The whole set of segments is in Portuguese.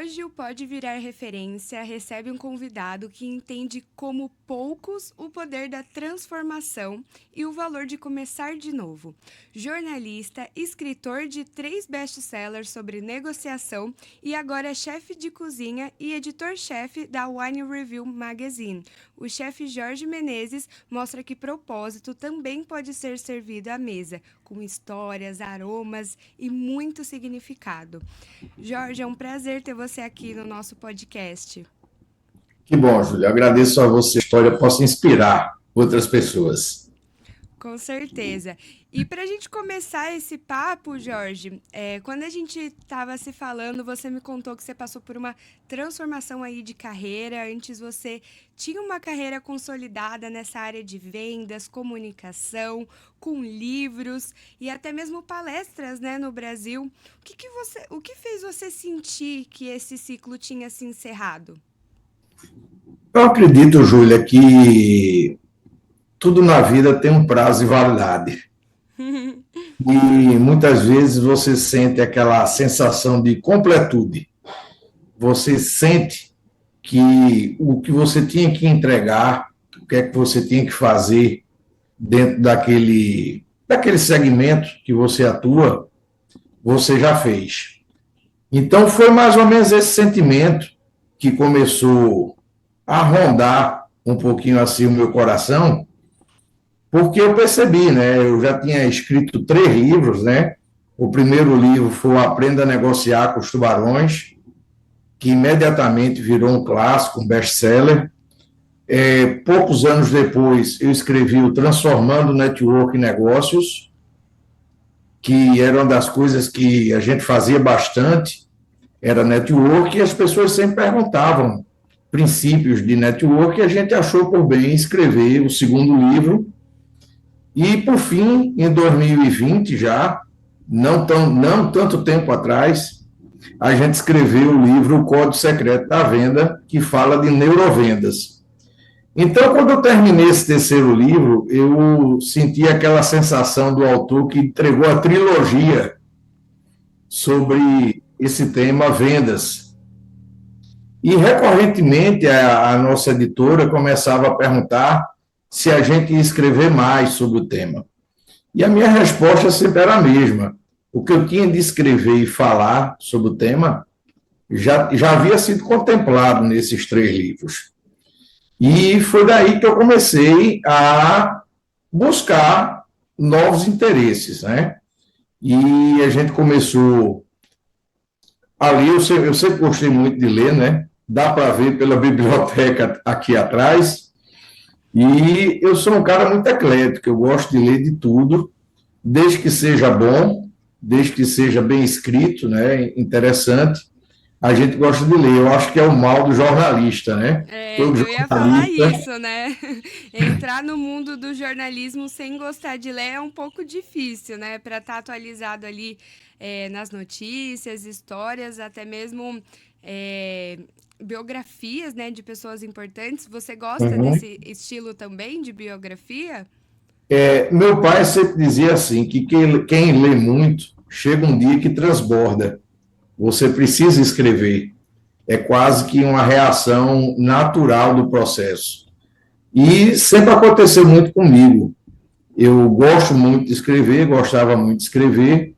Hoje o Pode Virar Referência recebe um convidado que entende como poucos o poder da transformação e o valor de começar de novo. Jornalista, escritor de 3 best-sellers sobre negociação e agora é chefe de cozinha e editor-chefe da Wine Review Magazine. O chefe Jorge Menezes mostra que propósito também pode ser servido à mesa, com histórias, aromas e muito significado. Jorge, é um prazer ter você aqui no nosso podcast. Que bom, Júlia. Agradeço a você. A história possa inspirar outras pessoas. Com certeza. E para a gente começar esse papo, Jorge, quando a gente estava se falando, você me contou que você passou por uma transformação aí de carreira. Antes você tinha uma carreira consolidada nessa área de vendas, comunicação, com livros e até mesmo palestras, né, no Brasil. O que fez você sentir que esse ciclo tinha se encerrado? Eu acredito, Júlia, que tudo na vida tem um prazo de validade. E muitas vezes você sente aquela sensação de completude. Você sente que o que você tinha que entregar, o que é que você tinha que fazer dentro daquele segmento que você atua, você já fez. Então, foi mais ou menos esse sentimento que começou a rondar um pouquinho assim o meu coração, porque eu percebi, né? Eu já tinha escrito 3 livros, né? O primeiro livro foi o Aprenda a Negociar com os Tubarões, que imediatamente virou um clássico, um best-seller. Poucos anos depois, eu escrevi o Transformando Network em Negócios, que era uma das coisas que a gente fazia bastante, era network, e as pessoas sempre perguntavam princípios de network, e a gente achou por bem escrever o segundo livro. E, por fim, em 2020, já, não tanto tempo atrás, a gente escreveu o livro O Código Secreto da Venda, que fala de neurovendas. Então, quando eu terminei esse terceiro livro, eu senti aquela sensação do autor que entregou a trilogia sobre esse tema, vendas. E, recorrentemente, a nossa editora começava a perguntar se a gente ia escrever mais sobre o tema. E a minha resposta sempre era a mesma. O que eu tinha de escrever e falar sobre o tema já havia sido contemplado nesses 3 livros. E foi daí que eu comecei a buscar novos interesses, né? E a gente começou ali, eu sempre gostei muito de ler, né? Dá para ver pela biblioteca aqui atrás. E eu sou um cara muito eclético, eu gosto de ler de tudo, desde que seja bom, desde que seja bem escrito, né? Interessante. A gente gosta de ler. Eu acho que é o mal do jornalista, né? Todo Eu ia falar jornalista. isso, né? Entrar no mundo do jornalismo sem gostar de ler é um pouco difícil, né? Para estar atualizado ali nas notícias, histórias, até mesmo é, biografias, né, de pessoas importantes. Você gosta Uhum. desse estilo também de biografia? Meu pai sempre dizia assim, que quem lê muito, chega um dia que transborda. Você precisa escrever. É quase que uma reação natural do processo. E sempre aconteceu muito comigo. Eu gosto muito de escrever, gostava muito de escrever,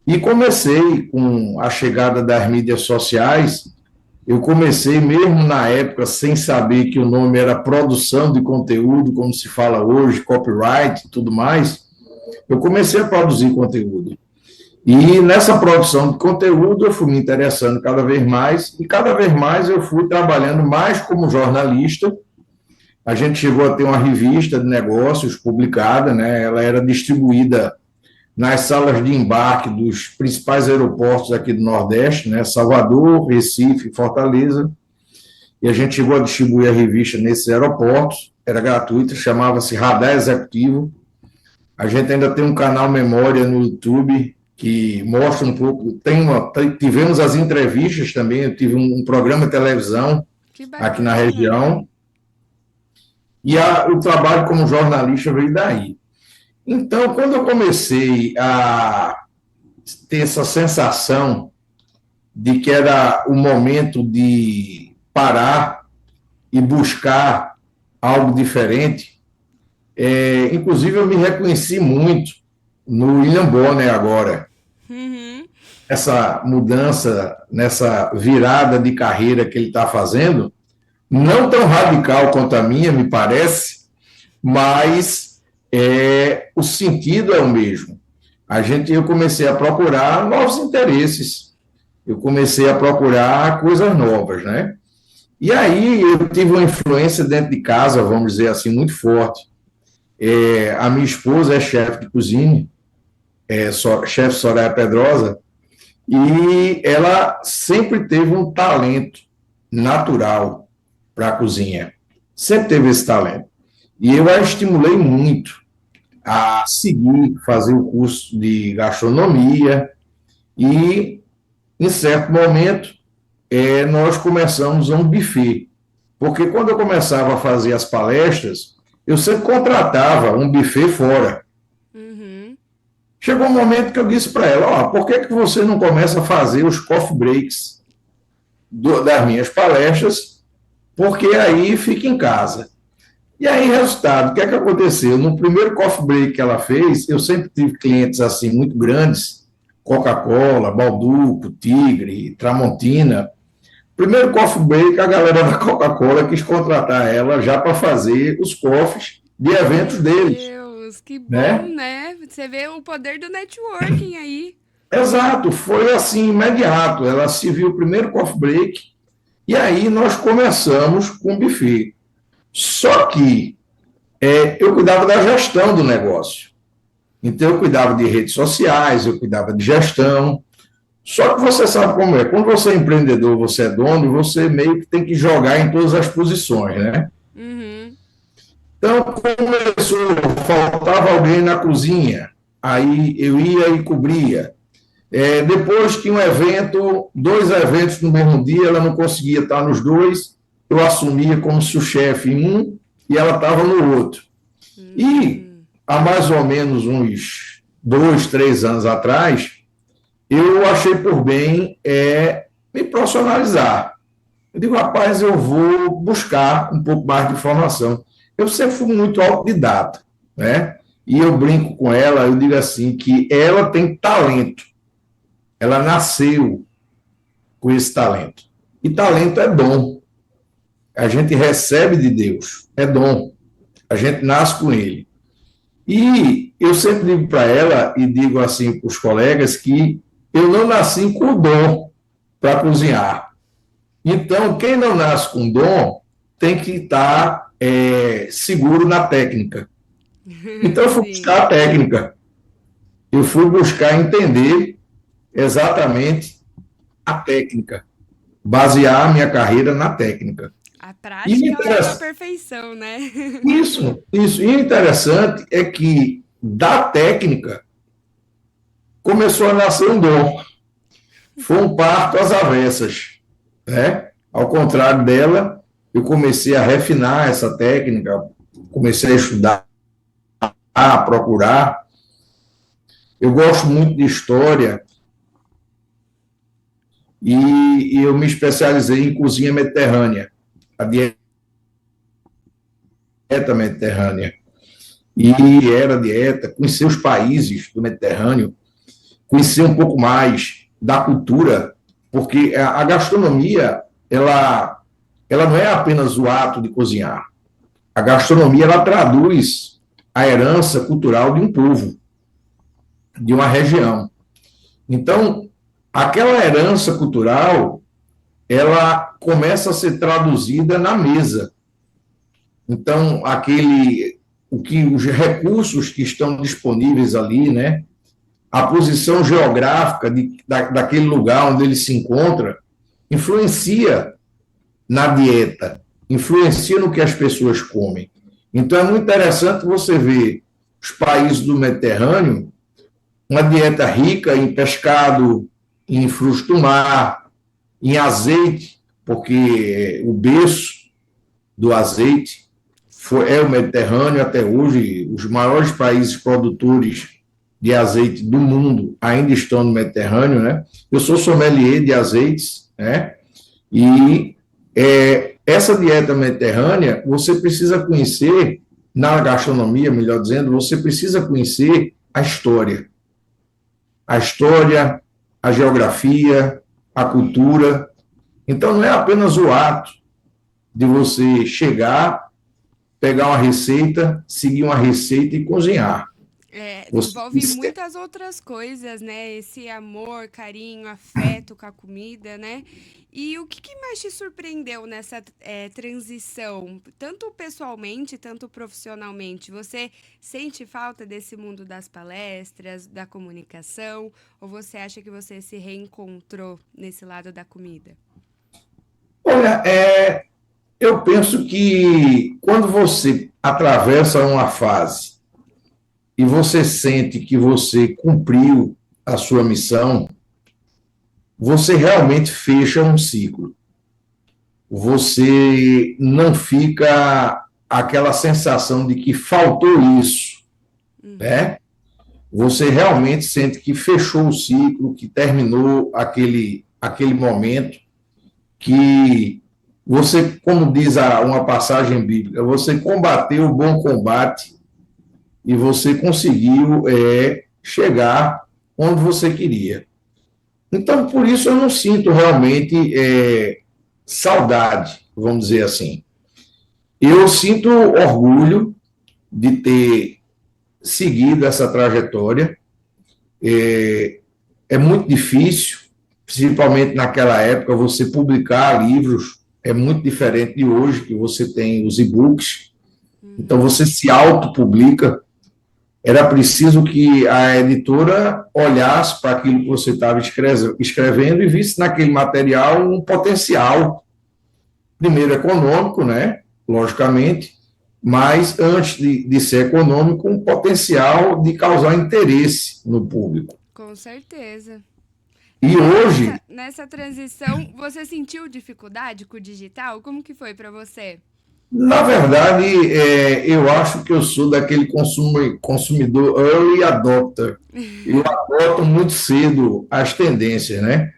e comecei com a chegada das mídias sociais. Eu comecei mesmo na época sem saber que o nome era produção de conteúdo, como se fala hoje, copyright e tudo mais. Eu comecei a produzir conteúdo. E nessa produção de conteúdo eu fui me interessando cada vez mais, e cada vez mais eu fui trabalhando mais como jornalista. A gente chegou a ter uma revista de negócios publicada, né? Ela era distribuída nas salas de embarque dos principais aeroportos aqui do Nordeste, né? Salvador, Recife, Fortaleza. E a gente chegou a distribuir a revista nesses aeroportos, era gratuita, chamava-se Radar Executivo. A gente ainda tem um canal Memória no YouTube que mostra um pouco. Tivemos as entrevistas também, eu tive um programa de televisão Que aqui na bacana! região. E o trabalho como jornalista veio daí. Então, quando eu comecei a ter essa sensação de que era o momento de parar e buscar algo diferente. Inclusive, eu me reconheci muito no William Bonner agora. Uhum. Essa mudança, nessa virada de carreira que ele está fazendo, não tão radical quanto a minha, me parece, mas o sentido é o mesmo. Eu comecei a procurar novos interesses, eu comecei a procurar coisas novas, né? E aí eu tive uma influência dentro de casa, vamos dizer assim, muito forte. A minha esposa é chefe de cozinha, chefe Soraya Pedrosa, e ela sempre teve um talento natural para a cozinha. Sempre teve esse talento. E eu a estimulei muito a seguir, fazer o curso de gastronomia e, em certo momento, nós começamos um buffet. Porque quando eu começava a fazer as palestras, eu sempre contratava um buffet fora. Uhum. Chegou um momento que eu disse para ela, por que você não começa a fazer os coffee breaks das minhas palestras, porque aí fica em casa. E aí, resultado, o que aconteceu? No primeiro coffee break que ela fez, eu sempre tive clientes assim muito grandes, Coca-Cola, Balduco, Tigre, Tramontina. Primeiro coffee break, a galera da Coca-Cola quis contratar ela já para fazer os coffees de eventos Meu deles, Deus, que bom, né? né? Você vê o poder do networking aí. Exato, foi assim, imediato. Ela se viu o primeiro coffee break e aí nós começamos com o buffet. Só que eu cuidava da gestão do negócio. Então, eu cuidava de redes sociais, eu cuidava de gestão. Só que você sabe como é. Quando você é empreendedor, você é dono, você meio que tem que jogar em todas as posições, né? Uhum. Então, começou, faltava alguém na cozinha, aí eu ia e cobria. Depois tinha um evento, 2 eventos no mesmo dia, ela não conseguia estar nos dois, eu assumia como sous-chefe em um e ela estava no outro. E há mais ou menos uns 2, 3 anos atrás, eu achei por bem me profissionalizar. Eu digo, rapaz, eu vou buscar um pouco mais de informação. Eu sempre fui muito autodidata, né? E eu brinco com ela, eu digo assim, que ela tem talento. Ela nasceu com esse talento. E talento é dom. A gente recebe de Deus, é dom. A gente nasce com ele. E eu sempre digo para ela, e digo assim para os colegas, que eu não nasci com o dom para cozinhar. Então, quem não nasce com dom tem que estar seguro na técnica. Então, eu fui Sim. buscar a técnica. Eu fui buscar entender exatamente a técnica, basear a minha carreira na técnica. A E prática leva à perfeição, né? isso. E o interessante é que da técnica começou a nascer um dom. Foi um parto às avessas, né? Ao contrário dela, eu comecei a refinar essa técnica, comecei a estudar, a procurar. Eu gosto muito de história e eu me especializei em cozinha mediterrânea, a dieta mediterrânea. E era dieta, conhecer os países do Mediterrâneo, conhecer um pouco mais da cultura, porque a gastronomia, ela não é apenas o ato de cozinhar. A gastronomia, ela traduz a herança cultural de um povo, de uma região. Então, aquela herança cultural, ela começa a ser traduzida na mesa. Então, os recursos que estão disponíveis ali, né? A posição geográfica daquele lugar onde ele se encontra, influencia na dieta, influencia no que as pessoas comem. Então, é muito interessante você ver os países do Mediterrâneo, uma dieta rica em pescado, em frutos do mar, em azeite, porque o berço do azeite é o Mediterrâneo até hoje. Os maiores países produtores de azeite do mundo ainda estão no Mediterrâneo, né? Eu sou sommelier de azeites, né? E essa dieta mediterrânea, você precisa conhecer, na gastronomia, melhor dizendo, você precisa conhecer a história, a geografia, a cultura. Então, não é apenas o ato de você chegar, pegar uma receita, seguir uma receita e cozinhar. Você Envolve muitas outras coisas, né? Esse amor, carinho, afeto com a comida, né? E o que mais te surpreendeu nessa transição, tanto pessoalmente, tanto profissionalmente? Você sente falta desse mundo das palestras, da comunicação, ou você acha que você se reencontrou nesse lado da comida? Olha, eu penso que quando você atravessa uma fase e você sente que você cumpriu a sua missão, você realmente fecha um ciclo. Você não fica aquela sensação de que faltou isso, Uhum. né? Você realmente sente que fechou o ciclo, que terminou aquele momento, que você, como diz uma passagem bíblica, você combateu o bom combate e você conseguiu chegar onde você queria. Então, por isso eu não sinto realmente saudade, vamos dizer assim. Eu sinto orgulho de ter seguido essa trajetória. É muito difícil, principalmente naquela época, você publicar livros é muito diferente de hoje, que você tem os e-books. Então, Uhum. você se autopublica. Era preciso que a editora olhasse para aquilo que você estava escrevendo e visse naquele material um potencial, primeiro econômico, né? Logicamente, mas antes de ser econômico, um potencial de causar interesse no público. Com certeza. E hoje, Nessa transição, você sentiu dificuldade com o digital? Como que foi para você? na verdade, eu acho que eu sou daquele consumidor early adopter. Eu adoto muito cedo as tendências, né?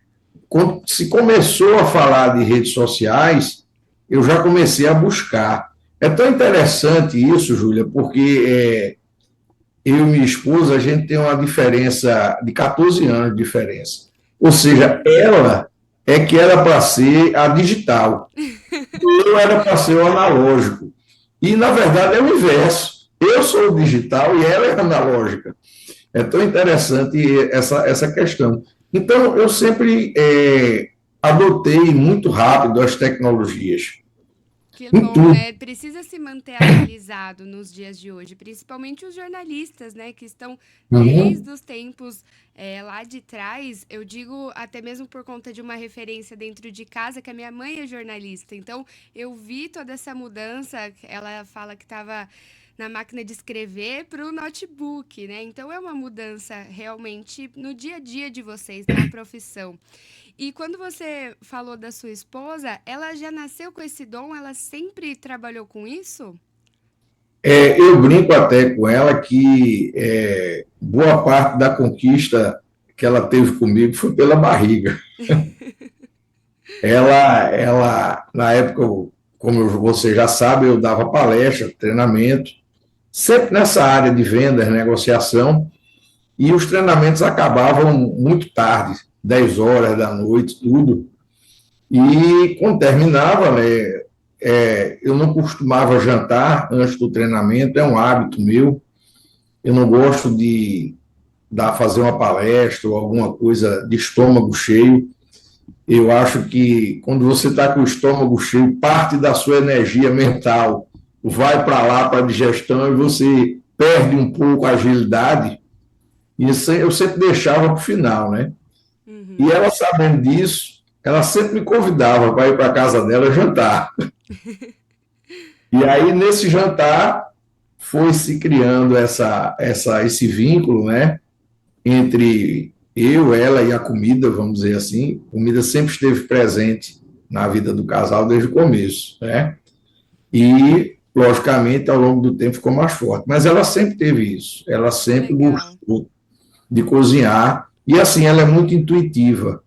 Quando se começou a falar de redes sociais, eu já comecei a buscar. É tão interessante isso, Júlia, porque eu e minha esposa, a gente tem uma diferença de 14 anos de diferença. Ou seja, ela é que era para ser a digital, eu era para ser o analógico. E, na verdade, é o inverso. Eu sou o digital e ela é analógica. É tão interessante essa questão. Então, eu sempre adotei muito rápido as tecnologias. Que Em bom, tudo. né? Precisa se manter atualizado nos dias de hoje, principalmente os jornalistas, né? Que estão Uhum. desde os tempos lá de trás. Eu digo até mesmo por conta de uma referência dentro de casa, que a minha mãe é jornalista. Então, eu vi toda essa mudança. Ela fala que estava na máquina de escrever para o notebook, né? Então, é uma mudança realmente no dia a dia de vocês, na profissão. E quando você falou da sua esposa, ela já nasceu com esse dom? Ela sempre trabalhou com isso? Eu brinco até com ela que boa parte da conquista que ela teve comigo foi pela barriga. Na época, como você já sabe, eu dava palestra, treinamento, sempre nessa área de vendas, negociação, e os treinamentos acabavam muito tarde, 10 horas da noite, tudo. E quando terminava, né, eu não costumava jantar antes do treinamento, é um hábito meu. Eu não gosto de fazer uma palestra ou alguma coisa de estômago cheio. Eu acho que quando você está com o estômago cheio, parte da sua energia mental vai para lá, para a digestão, e você perde um pouco a agilidade. E isso eu sempre deixava para o final, né? E Uhum. ela, sabendo disso, ela sempre me convidava para ir para a casa dela jantar. E aí, nesse jantar, foi se criando esse vínculo, né? Entre eu, ela e a comida, vamos dizer assim. A comida sempre esteve presente na vida do casal desde o começo, né? E, logicamente, ao longo do tempo ficou mais forte. Mas ela sempre teve isso. Ela Que sempre legal. gostou. de cozinhar, e assim, ela é muito intuitiva.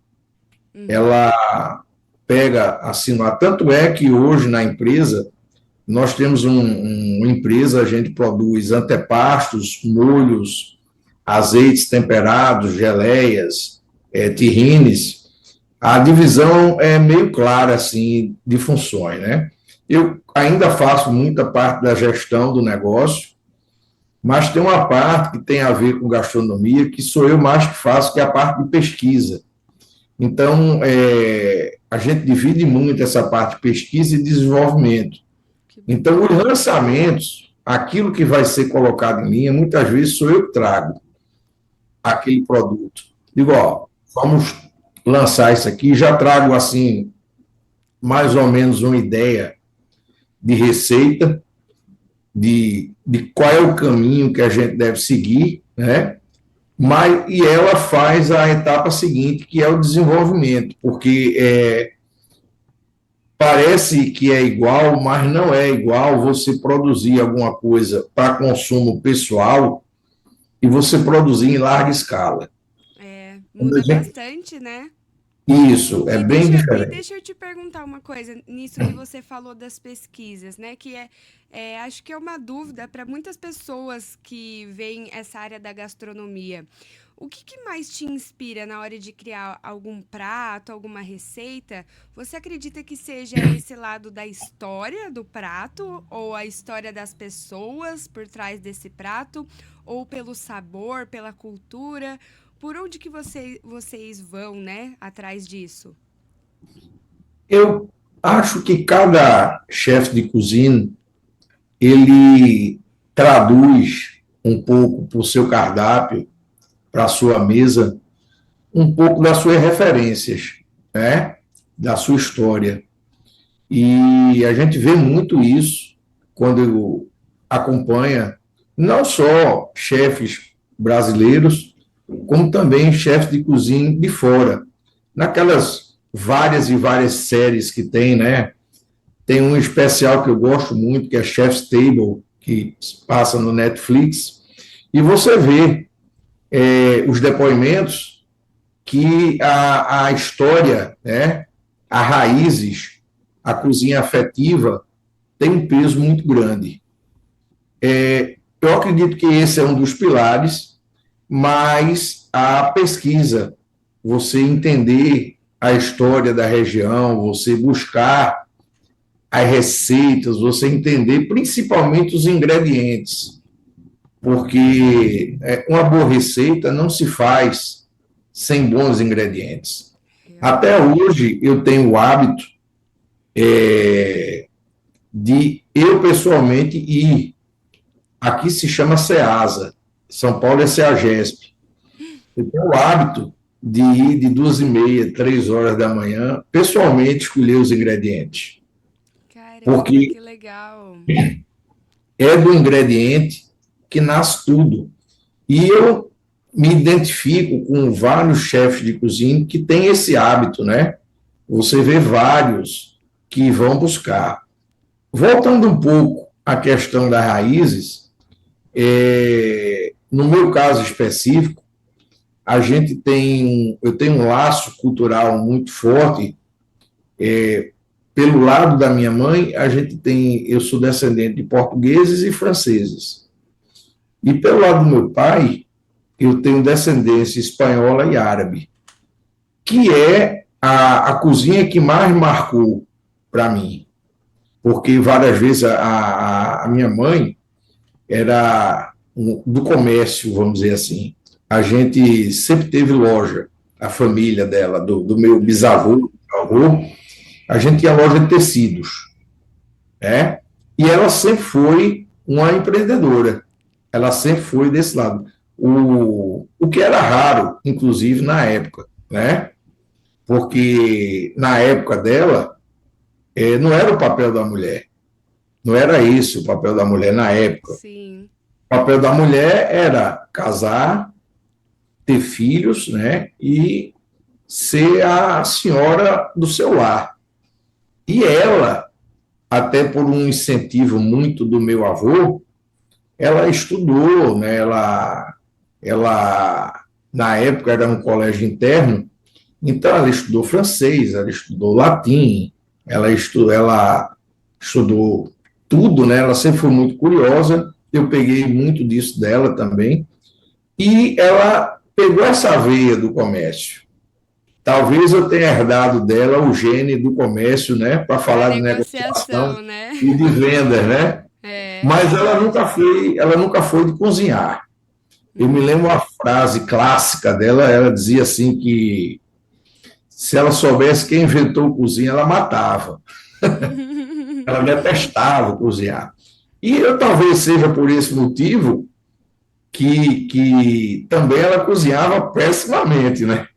Ela pega assim, tanto é que hoje na empresa, nós temos uma empresa, a gente produz antepastos, molhos, azeites temperados, geleias, terrines. A divisão é meio clara, assim, de funções, né? Eu ainda faço muita parte da gestão do negócio, mas tem uma parte que tem a ver com gastronomia, que sou eu mais que faço, que é a parte de pesquisa. Então, a gente divide muito essa parte de pesquisa e desenvolvimento. Então, os lançamentos, aquilo que vai ser colocado em linha, muitas vezes sou eu que trago aquele produto. Digo, ó, vamos lançar isso aqui, já trago, assim, mais ou menos uma ideia de receita, de qual é o caminho que a gente deve seguir, né? E ela faz a etapa seguinte, que é o desenvolvimento, porque parece que é igual, mas não é igual você produzir alguma coisa para consumo pessoal e você produzir em larga escala. Muda bastante, né? Isso, é bem diferente. Deixa eu te perguntar uma coisa, nisso que você falou das pesquisas, né? Que acho que é uma dúvida para muitas pessoas que veem essa área da gastronomia. O que mais te inspira na hora de criar algum prato, alguma receita? Você acredita que seja esse lado da história do prato, ou a história das pessoas por trás desse prato, ou pelo sabor, pela cultura? Por onde que vocês vão, né, atrás disso? Eu acho que cada chefe de cozinha, ele traduz um pouco para o seu cardápio, para a sua mesa, um pouco das suas referências, né? Da sua história. E a gente vê muito isso quando acompanha não só chefes brasileiros, como também chefes de cozinha de fora. Naquelas várias e várias séries que tem, né? Tem um especial que eu gosto muito, que é Chef's Table, que passa no Netflix, e você vê os depoimentos que a história, né, as raízes, a cozinha afetiva tem um peso muito grande. Eu acredito que esse é um dos pilares, mas a pesquisa, você entender a história da região, você buscar as receitas, você entender principalmente os ingredientes, porque uma boa receita não se faz sem bons ingredientes. Até hoje eu tenho o hábito de eu pessoalmente ir, aqui se chama SEASA, São Paulo é SEAGESP, eu tenho o hábito de ir de 2h30, 3h da manhã, pessoalmente escolher os ingredientes. Caramba, Porque que legal. é do ingrediente que nasce tudo. E eu me identifico com vários chefes de cozinha que têm esse hábito, né? Você vê vários que vão buscar. Voltando um pouco à questão das raízes, no meu caso específico, eu tenho um laço cultural muito forte. Pelo lado da minha mãe, eu sou descendente de portugueses e franceses. E pelo lado do meu pai, eu tenho descendência espanhola e árabe, que é a cozinha que mais marcou para mim. Porque várias vezes a minha mãe era do comércio, vamos dizer assim. A gente sempre teve loja, a família dela, do meu bisavô, avô, a gente tinha loja de tecidos, né? E ela sempre foi uma empreendedora, ela sempre foi desse lado. O que era raro, inclusive, na época, né? Porque na época dela, não era o papel da mulher, não era isso o papel da mulher na época. Sim. O papel da mulher era casar, ter filhos, né? E ser a senhora do seu lar. E ela, até por um incentivo muito do meu avô, ela estudou, né? Ela na época era um colégio interno, então ela estudou francês, ela estudou latim, ela estudou tudo, né? Ela sempre foi muito curiosa, eu peguei muito disso dela também, e ela pegou essa veia do comércio. Talvez eu tenha herdado dela o gene do comércio, né? Para Da falar de negociação negociação, né? e de vendas, né? É, Mas verdade. ela nunca foi de cozinhar. Eu me Uhum. lembro uma frase clássica dela, ela dizia assim que se ela soubesse quem inventou cozinha, ela matava. Ela detestava cozinhar. E eu talvez seja por esse motivo que também ela cozinhava pessimamente, né?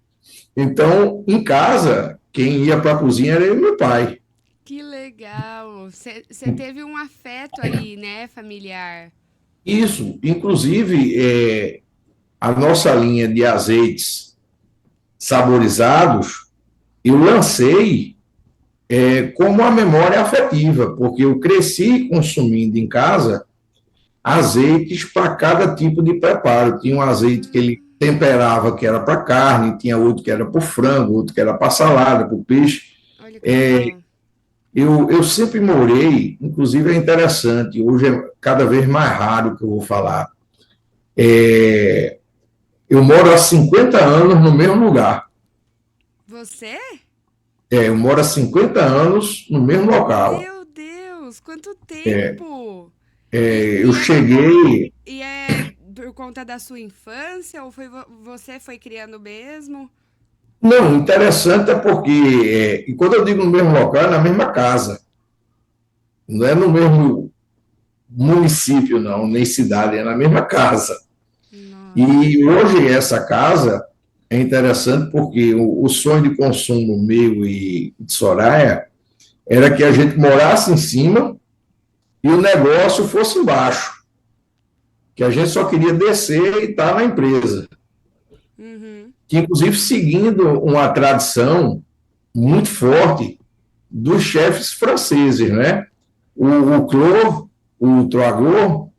Então, em casa, quem ia para a cozinha era eu e meu pai. Que legal. Você teve um afeto ali, né, familiar. Isso, inclusive, a nossa linha de azeites saborizados, eu lancei como uma memória afetiva, porque eu cresci consumindo em casa azeites para cada tipo de preparo. Tinha um azeite que ele temperava que era para carne, tinha outro que era para o frango, outro que era para salada, para o peixe. Olha que legal. Eu sempre morei, inclusive é interessante, hoje é cada vez mais raro que eu vou falar. Eu moro há 50 anos no mesmo lugar. Você? Eu moro há 50 anos no mesmo local. Meu Deus, quanto tempo! Eu cheguei. E é por conta da sua infância ou você foi criando mesmo? Não, interessante é porque, e quando eu digo no mesmo local, é na mesma casa. Não é no mesmo município, não, nem cidade, é na mesma casa. Nossa. E hoje essa casa é interessante porque o sonho de consumo meu e de Soraya era que a gente morasse em cima e o negócio fosse embaixo, que a gente só queria descer e estar na empresa. Uhum. Que inclusive seguindo uma tradição muito forte dos chefes franceses, né? O Clos, o Troagot,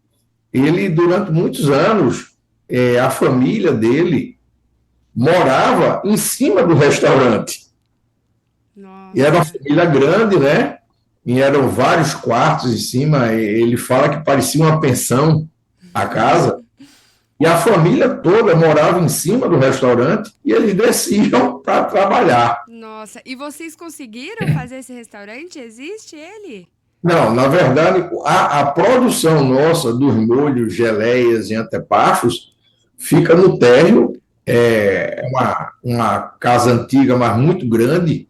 ele durante muitos anos, a família dele morava em cima do restaurante. E era uma Nossa. família grande, né? E eram vários quartos em cima. Ele fala que parecia uma pensão a casa. E a família toda morava em cima do restaurante e eles desciam para trabalhar. Nossa. E vocês conseguiram fazer esse restaurante? Existe ele? Não, na verdade, a produção nossa dos molhos, geleias e antepastos fica no térreo. É uma casa antiga, mas muito grande.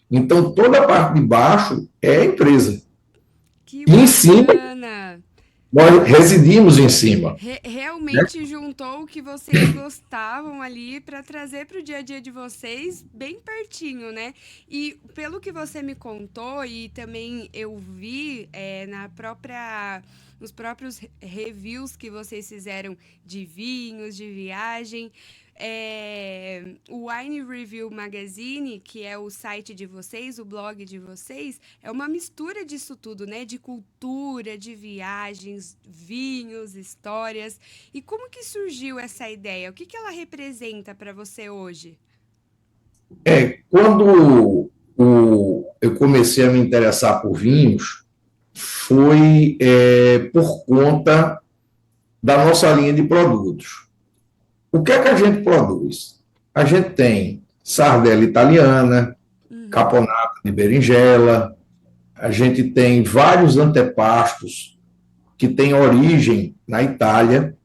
Então, toda a parte de baixo é a empresa. Que E em cima, bacana! nós residimos em cima. Né? Realmente juntou o que vocês gostavam ali para trazer para o dia a dia de vocês bem pertinho, né? E pelo que você me contou e também eu vi nos próprios reviews que vocês fizeram de vinhos, de viagem, o Wine Review Magazine, que é o site de vocês, o blog de vocês, é uma mistura disso tudo, né? De cultura, de viagens, vinhos, histórias. E como que surgiu essa ideia? O que que ela representa para você hoje? Quando eu comecei a me interessar por vinhos, foi por conta da nossa linha de produtos. O que é que a gente produz? A gente tem sardela italiana, Uhum. caponata de berinjela, a gente tem vários antepastos que têm origem na Itália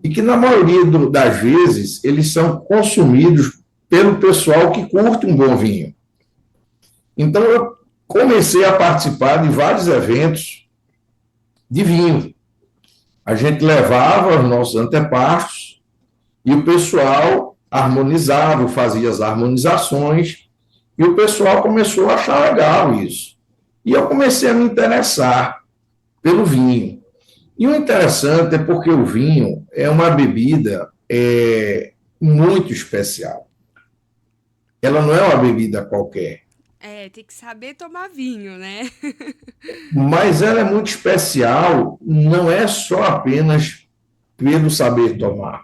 e que, na maioria das vezes, eles são consumidos pelo pessoal que curte um bom vinho. Então, eu comecei a participar de vários eventos de vinho. A gente levava os nossos antepastos e o pessoal harmonizava, fazia as harmonizações, e o pessoal começou a achar legal isso. E eu comecei a me interessar pelo vinho. E o interessante é porque o vinho é uma bebida muito especial. Ela não é uma bebida qualquer, É, tem que saber tomar vinho, né? mas ela é muito especial, não é só apenas pelo saber tomar.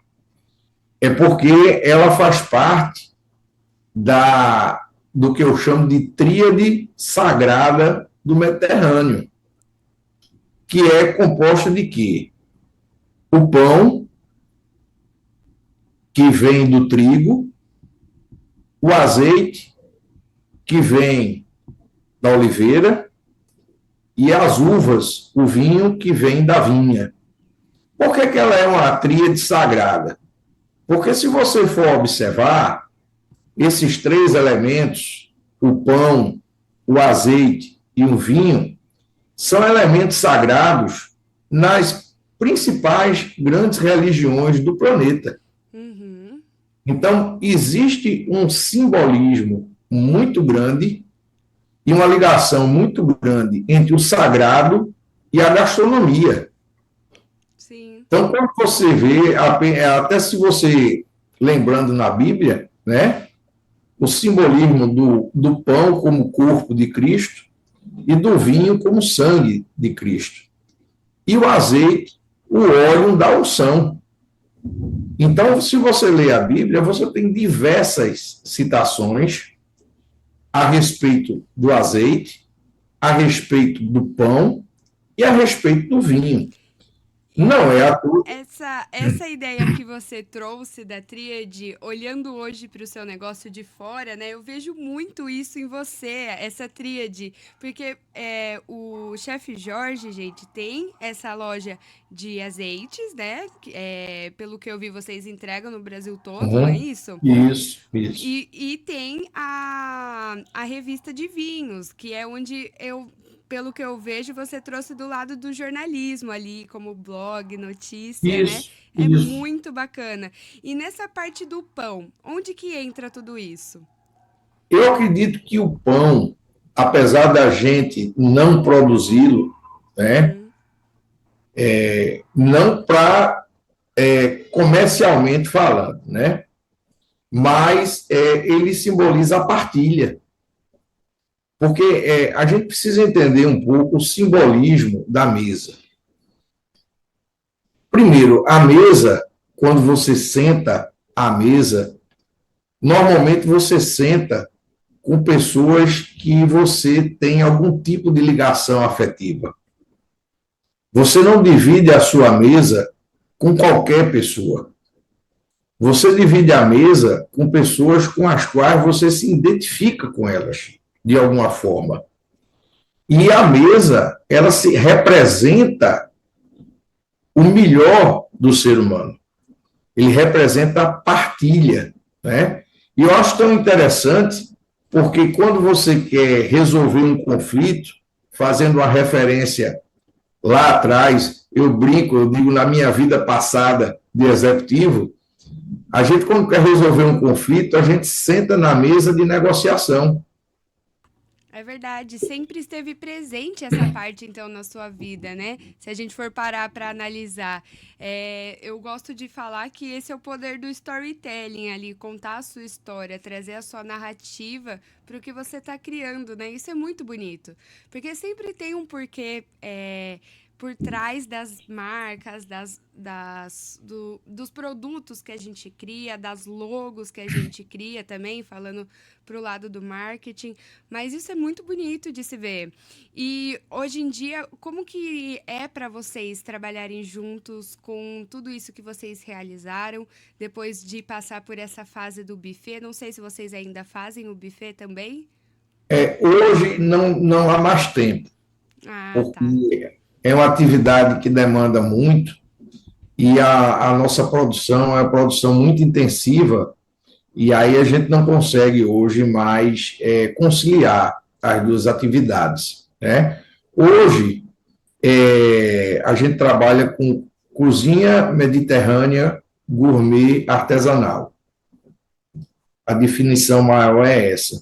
É porque ela faz parte do que eu chamo de tríade sagrada do Mediterrâneo, que é composta de quê? O pão, que vem do trigo, o azeite, que vem da oliveira, e as uvas, o vinho, que vem da vinha. Por que ela é uma tríade sagrada? Porque se você for observar, esses três elementos, o pão, o azeite e o vinho, são elementos sagrados nas principais grandes religiões do planeta. Uhum. Então, existe um simbolismo muito grande e uma ligação muito grande entre o sagrado e a gastronomia. Sim. Então, quando você vê, até se você, lembrando na Bíblia, né, o simbolismo do pão como corpo de Cristo e do vinho como sangue de Cristo. E o azeite, o óleo da unção. Então, se você lê a Bíblia, você tem diversas citações a respeito do azeite, a respeito do pão e a respeito do vinho. Não é a tua. Essa ideia que você trouxe da tríade, olhando hoje para o seu negócio de fora, né? Eu vejo muito isso em você, essa tríade. Porque o Chefe Jorge, gente, tem essa loja de azeites, né? Pelo que eu vi, vocês entregam no Brasil todo, não é Uhum. isso? Isso, isso. E tem a revista de vinhos, que é onde pelo que eu vejo, você trouxe do lado do jornalismo ali, como blog, notícia, né? Isso, É isso. muito bacana. E nessa parte do pão, onde que entra tudo isso? Eu acredito que o pão, apesar da gente não produzi-lo, né, Uhum. não para comercialmente falando, né, mas ele simboliza a partilha. Porque a gente precisa entender um pouco o simbolismo da mesa. Primeiro, a mesa, quando você senta à mesa, normalmente você senta com pessoas que você tem algum tipo de ligação afetiva. Você não divide a sua mesa com qualquer pessoa. Você divide a mesa com pessoas com as quais você se identifica com elas, de alguma forma. E a mesa, ela se representa o melhor do ser humano. Ele representa a partilha, né? E eu acho tão interessante, porque quando você quer resolver um conflito, fazendo uma referência lá atrás, eu brinco, eu digo na minha vida passada de executivo, a gente quando quer resolver um conflito, a gente senta na mesa de negociação. É verdade, sempre esteve presente essa parte, então, na sua vida, né? Se a gente for parar para analisar. Eu gosto de falar que esse é o poder do storytelling ali, contar a sua história, trazer a sua narrativa para o que você está criando, né? Isso é muito bonito, porque sempre tem um porquê. Por trás das marcas, dos produtos que a gente cria, das logos que a gente cria também, falando para o lado do marketing. Mas isso é muito bonito de se ver. E hoje em dia, como que é para vocês trabalharem juntos com tudo isso que vocês realizaram, depois de passar por essa fase do buffet? Não sei se vocês ainda fazem o buffet também. Hoje não há mais tempo, Ah, tá. porque é uma atividade que demanda muito e a nossa produção é uma produção muito intensiva e aí a gente não consegue hoje mais conciliar as duas atividades, né? Hoje, a gente trabalha com cozinha mediterrânea gourmet artesanal. A definição maior é essa.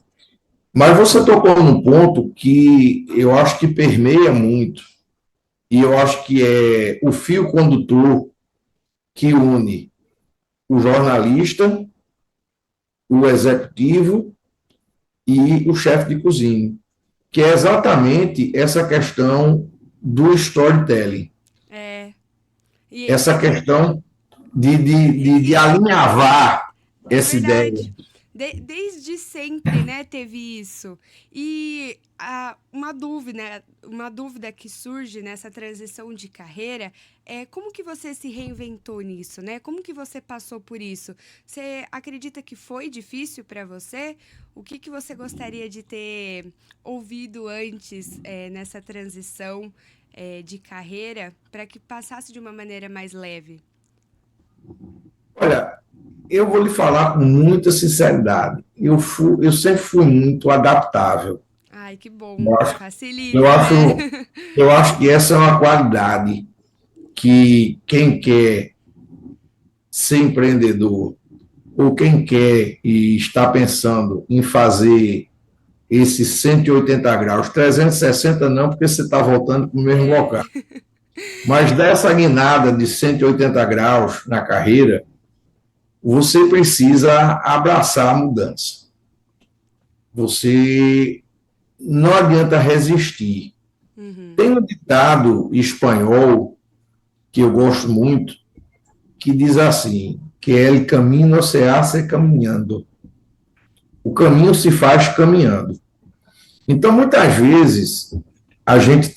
Mas você tocou num ponto que eu acho que permeia muito, e eu acho que é o fio condutor que une o jornalista, o executivo e o chefe de cozinha, que é exatamente essa questão do storytelling. É. E Essa questão de alinhavar É essa ideia. verdade. Desde sempre, né, teve isso. E uma dúvida que surge nessa transição de carreira é como que você se reinventou nisso, né? Como que você passou por isso? Você acredita que foi difícil para você? O que que você gostaria de ter ouvido antes, nessa transição, de carreira para que passasse de uma maneira mais leve? Olha, eu vou lhe falar com muita sinceridade. Eu sempre fui muito adaptável. Ai, que bom. Eu acho, eu Facilita, né? acho, eu acho que essa é uma qualidade que quem quer ser empreendedor ou quem quer e está pensando em fazer esses 180 graus, 360 não, porque você está voltando para o mesmo local. É. Mas dessa guinada de 180 graus na carreira, você precisa abraçar a mudança. Você não adianta resistir. Uhum. Tem um ditado espanhol que eu gosto muito, que diz assim, que é el camino se hace caminhando. O caminho se faz caminhando. Então, muitas vezes, a gente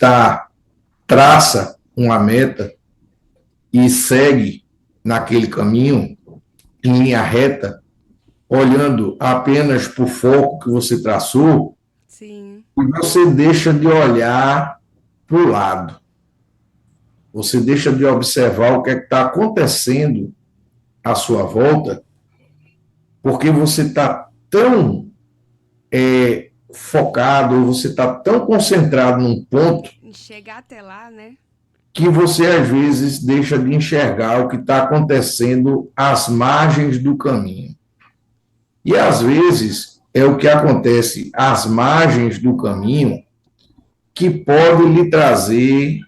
traça uma meta e segue naquele caminho, em linha reta, olhando apenas para o foco que você traçou, Sim. e você deixa de olhar para o lado. Você deixa de observar o que é que está acontecendo à sua volta, porque você está tão focado, você está tão concentrado num ponto Chegar até lá, né? que você às vezes deixa de enxergar o que está acontecendo às margens do caminho. E às vezes é o que acontece às margens do caminho que pode lhe trazer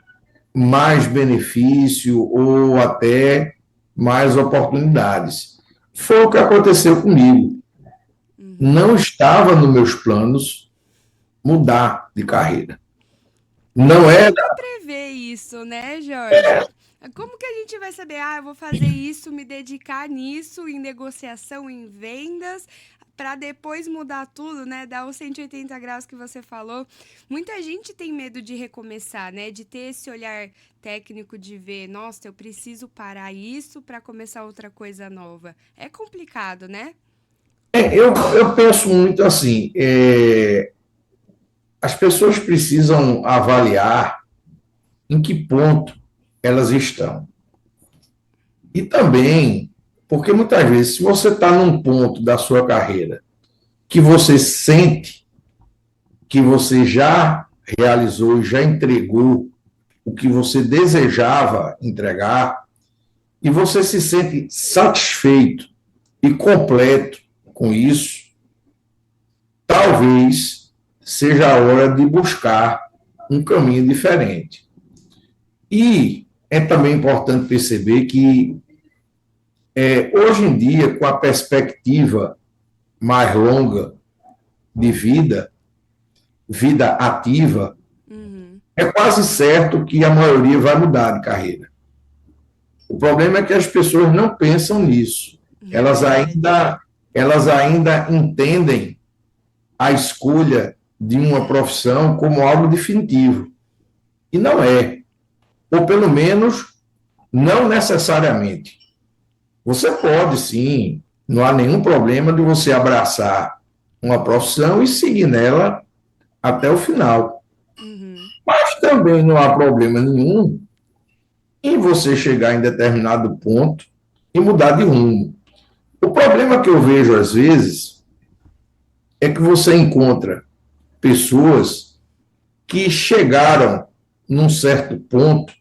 mais benefício ou até mais oportunidades. Foi o que aconteceu comigo. Uhum. Não estava nos meus planos mudar de carreira. Não E era. ninguém prevê isso, né, Jorge? Como que a gente vai saber, eu vou fazer isso, me dedicar nisso, em negociação, em vendas, para depois mudar tudo, né? Dar os 180 graus que você falou. Muita gente tem medo de recomeçar, né? De ter esse olhar técnico de ver, nossa, eu preciso parar isso para começar outra coisa nova. É complicado, né? Eu penso muito assim: as pessoas precisam avaliar em que ponto elas estão. E também, porque muitas vezes, se você está num ponto da sua carreira que você sente que você já realizou, já entregou o que você desejava entregar, e você se sente satisfeito e completo com isso, talvez seja a hora de buscar um caminho diferente. E é também importante perceber que, hoje em dia, com a perspectiva mais longa de vida ativa, Uhum. é quase certo que a maioria vai mudar de carreira. O problema é que as pessoas não pensam nisso. É Elas verdade. ainda, elas ainda entendem a escolha de uma profissão como algo definitivo. E não é. Ou pelo menos, não necessariamente. Você pode, sim, não há nenhum problema de você abraçar uma profissão e seguir nela até o final. Uhum. Mas também não há problema nenhum em você chegar em determinado ponto e mudar de rumo. O problema que eu vejo às vezes é que você encontra pessoas que chegaram num certo ponto.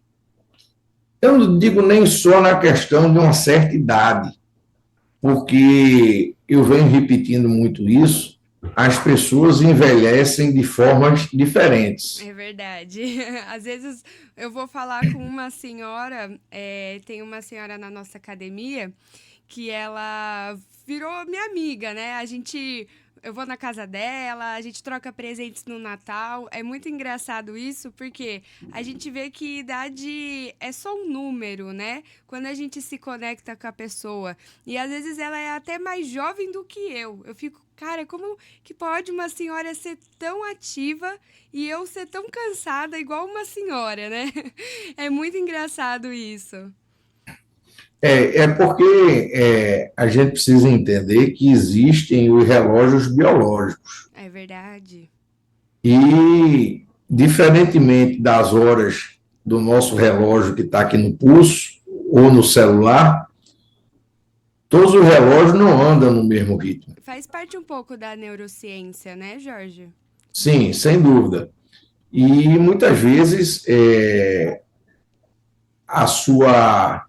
Eu não digo nem só na questão de uma certa idade, porque eu venho repetindo muito isso, as pessoas envelhecem de formas diferentes. É verdade. Às vezes eu vou falar com uma senhora, tem uma senhora na nossa academia que ela virou minha amiga, né? A gente eu vou na casa dela, a gente troca presentes no Natal. É muito engraçado isso, porque a gente vê que idade é só um número, né? Quando a gente se conecta com a pessoa. E às vezes ela é até mais jovem do que eu. Eu fico, cara, como que pode uma senhora ser tão ativa e eu ser tão cansada igual uma senhora, né? É muito engraçado isso. É porque a gente precisa entender que existem os relógios biológicos. É verdade. E, diferentemente das horas do nosso relógio que está aqui no pulso ou no celular, todos os relógios não andam no mesmo ritmo. Faz parte um pouco da neurociência, né, Jorge? Sim, sem dúvida. E muitas vezes a sua,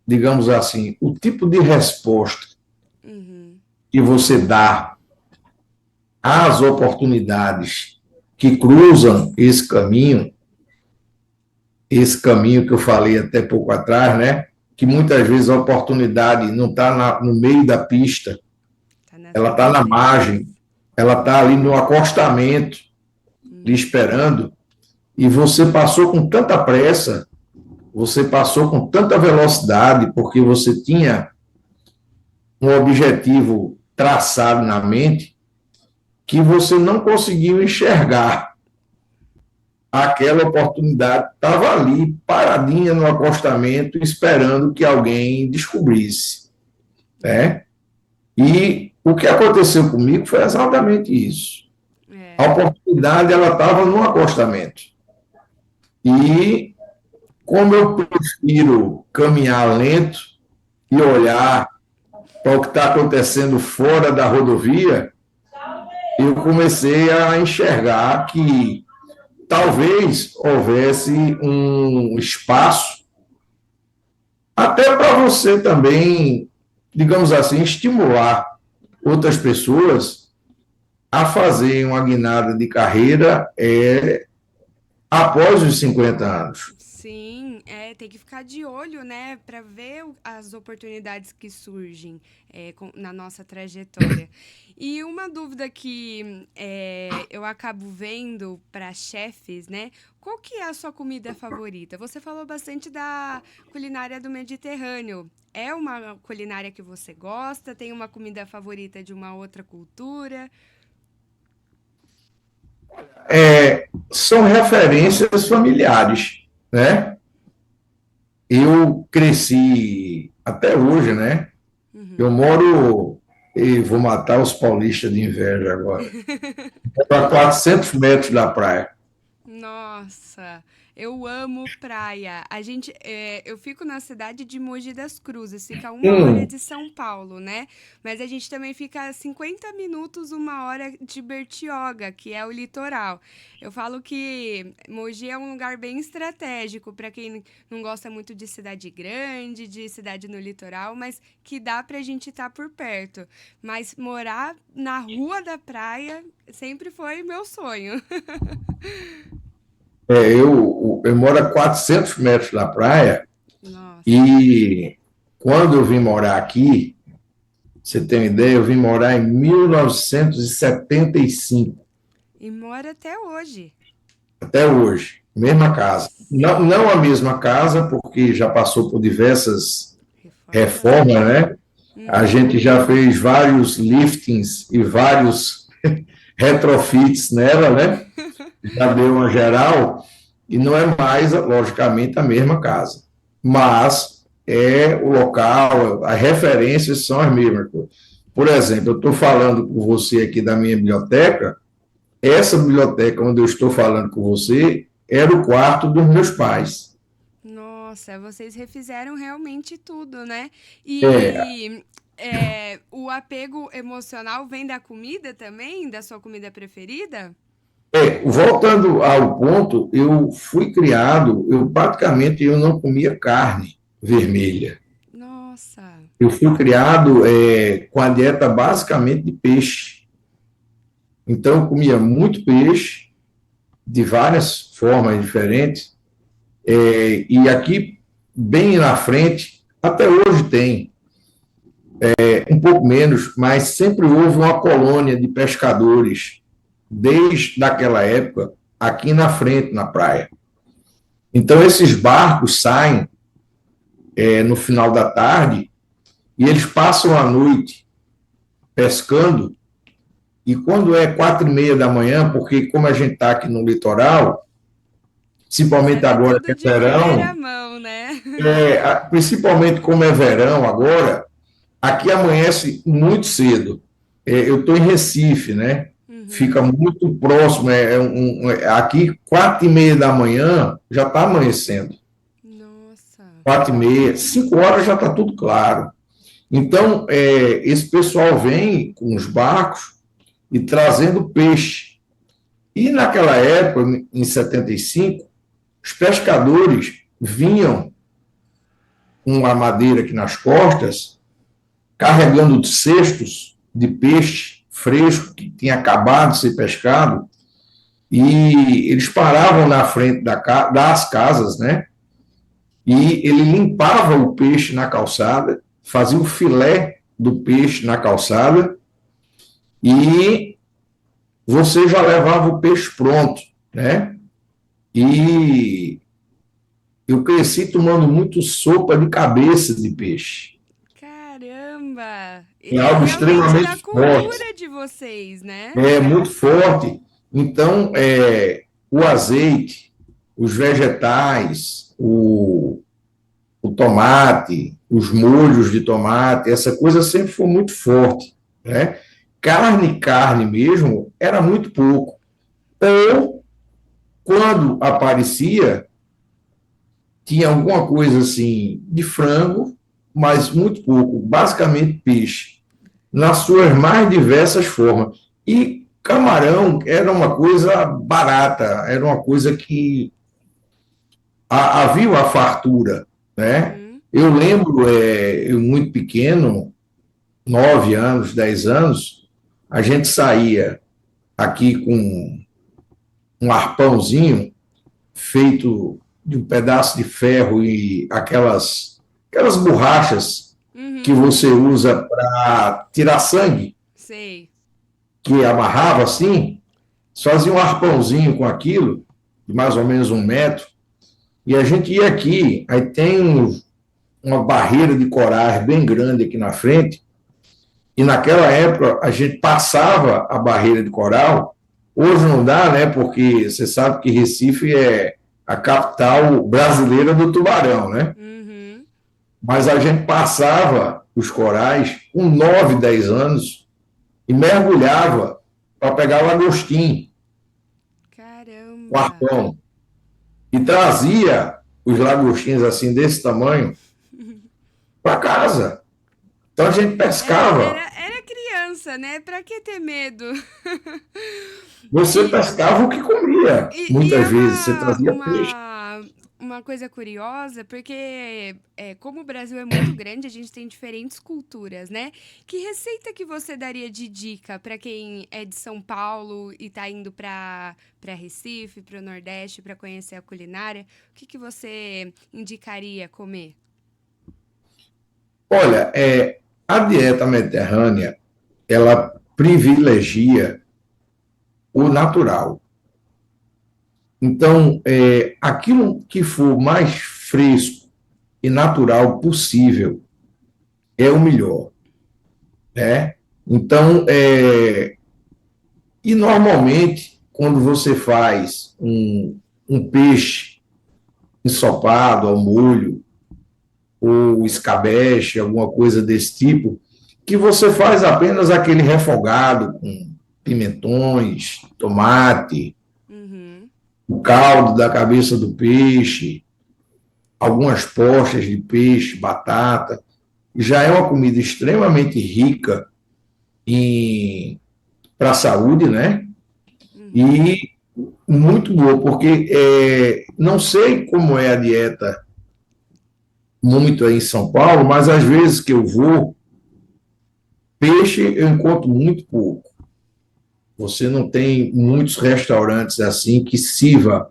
digamos assim, o tipo de resposta Uhum. que você dá às oportunidades que cruzam esse caminho que eu falei até pouco atrás, né? Que muitas vezes a oportunidade não está no meio da pista, Tá nas ela está na entrelinhas. margem, ela está ali no acostamento, lhe esperando, e você passou com tanta pressa, você passou com tanta velocidade, porque você tinha um objetivo traçado na mente, que você não conseguiu enxergar aquela oportunidade, estava ali, paradinha no acostamento, esperando que alguém descobrisse, né? E o que aconteceu comigo foi exatamente isso. A É. oportunidade, ela estava no acostamento. E como eu prefiro caminhar lento e olhar para o que está acontecendo fora da rodovia, eu comecei a enxergar que talvez houvesse um espaço até para você também, digamos assim, estimular outras pessoas a fazerem uma guinada de carreira após os 50 anos. Sim, tem que ficar de olho, né, para ver as oportunidades que surgem na nossa trajetória. E uma dúvida que eu acabo vendo para chefes, né? Qual que é a sua comida favorita? Você falou bastante da culinária do Mediterrâneo. É uma culinária que você gosta? Tem uma comida favorita de uma outra cultura? São referências familiares, né? Eu cresci até hoje, né? Eu Uhum. moro, e vou matar os paulistas de inveja agora, a 400 metros da praia. Nossa, eu amo praia. Eu fico na cidade de Mogi das Cruzes, fica 1 hora Hum, de São Paulo, né? Mas a gente também fica 50 minutos, 1 hora de Bertioga, que é o litoral. Eu falo que Mogi é um lugar bem estratégico para quem não gosta muito de cidade grande, de cidade no litoral, mas que dá pra gente estar por perto. Mas morar na rua da praia sempre foi meu sonho. eu moro a 400 metros da praia Nossa. e quando eu vim morar aqui, você tem uma ideia, eu vim morar em 1975, E mora até hoje. até hoje, mesma casa. Nossa. Não, não a mesma casa, porque já passou por diversas Reformas, reformas, né? né? A Uhum. gente já fez vários liftings e vários retrofits nela, né? Já deu uma geral, e não é mais, logicamente, a mesma casa. Mas o local, as referências são as mesmas. Por exemplo, eu estou falando com você aqui da minha biblioteca, essa biblioteca onde eu estou falando com você era o quarto dos meus pais. Nossa, vocês refizeram realmente tudo, né? É, E o apego emocional vem da comida também? Da sua comida preferida? voltando ao ponto, eu fui criado, eu praticamente eu não comia carne vermelha. Nossa. Eu fui criado com a dieta basicamente de peixe. Então, eu comia muito peixe, de várias formas diferentes. E aqui, bem na frente, até hoje tem. um pouco menos, mas sempre houve uma colônia de pescadores, desde aquela época, aqui na frente, na praia. Então, esses barcos saem no final da tarde e eles passam a noite pescando, e quando é 4:30 da manhã, porque como a gente está aqui no litoral, Já principalmente vê agora que tudo é de primeira verão, mão, né? principalmente como é verão agora, aqui amanhece muito cedo. Eu estou em Recife, né? Fica Uhum. muito próximo. Aqui, 4:30 da manhã, já está amanhecendo. Nossa. 4:30, 5 horas já está tudo claro. Então, esse pessoal vem com os barcos e trazendo peixe. E naquela época, em 75, os pescadores vinham com a madeira aqui nas costas, carregando cestos de peixe fresco que tinha acabado de ser pescado, e eles paravam na frente das casas, né? E ele limpava o peixe na calçada, fazia o filé do peixe na calçada, e você já levava o peixe pronto, né? E eu cresci tomando muito sopa de cabeça de peixe. Caramba! É É algo realmente da extremamente forte. cultura de vocês, né? É muito forte. Então, o azeite, os vegetais, o tomate, os molhos de tomate, essa coisa sempre foi muito forte, né? Carne mesmo, era muito pouco. Ou, quando aparecia, tinha alguma coisa assim de frango, mas muito pouco, basicamente peixe, nas suas mais diversas formas. E camarão era uma coisa barata, era uma coisa que havia uma fartura, né? Uhum. Eu lembro, eu muito pequeno, 9 anos, 10 anos, a gente saía aqui com um arpãozinho feito de um pedaço de ferro e aquelas borrachas que Uhum. você usa para tirar sangue, Sei. que amarrava assim, fazia um arpãozinho com aquilo, de mais ou menos 1 metro, e a gente ia aqui, aí tem uma barreira de corais bem grande aqui na frente, e naquela época a gente passava a barreira de coral. Hoje não dá, né? Porque você sabe que Recife é a capital brasileira do tubarão, né? Uhum. Mas a gente passava os corais com 9, 10 anos e mergulhava para pegar o lagostim, o Caramba! arpão, e trazia os lagostins assim desse tamanho para casa. Então a gente pescava. Era criança, né? Pra que ter medo? Você E, pescava o que comia, e muitas é vezes. Você trazia peixe. uma coisa curiosa, porque como o Brasil é muito grande, a gente tem diferentes culturas, né? Que receita que você daria de dica para quem é de São Paulo e tá indo para Recife, para o Nordeste, para conhecer a culinária? O que que você indicaria comer? Olha, a dieta mediterrânea, ela privilegia o natural. Então, aquilo que for mais fresco e natural possível é o melhor, né? Então, e normalmente, quando você faz um peixe ensopado ao molho, ou escabeche, alguma coisa desse tipo, que você faz apenas aquele refogado com pimentões, tomate, Uhum. o caldo da cabeça do peixe, algumas postas de peixe, batata. Já é uma comida extremamente rica para a saúde, né? Uhum. E muito boa, porque não sei como é a dieta muito aí em São Paulo, mas às vezes que eu vou, peixe eu encontro muito pouco. Você não tem muitos restaurantes assim que sirva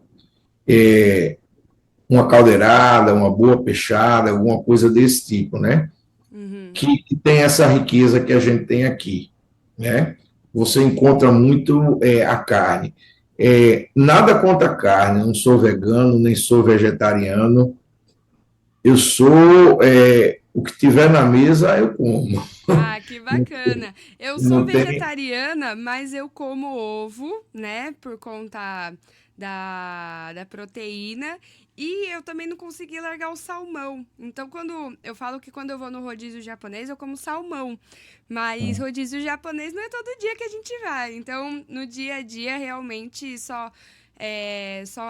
uma caldeirada, uma boa peixada, alguma coisa desse tipo, né? Uhum. que tem essa riqueza que a gente tem aqui, né? Você encontra muito a carne. Nada contra a carne, eu não sou vegano, nem sou vegetariano. Eu sou o que tiver na mesa, eu como. Ah, que bacana. Eu sou Não tem. vegetariana, mas eu como ovo, né, por conta da proteína. E eu também não consegui largar o salmão. Então, quando eu falo que quando eu vou no rodízio japonês, eu como salmão. Mas rodízio japonês não é todo dia que a gente vai. Então, no dia a dia, realmente só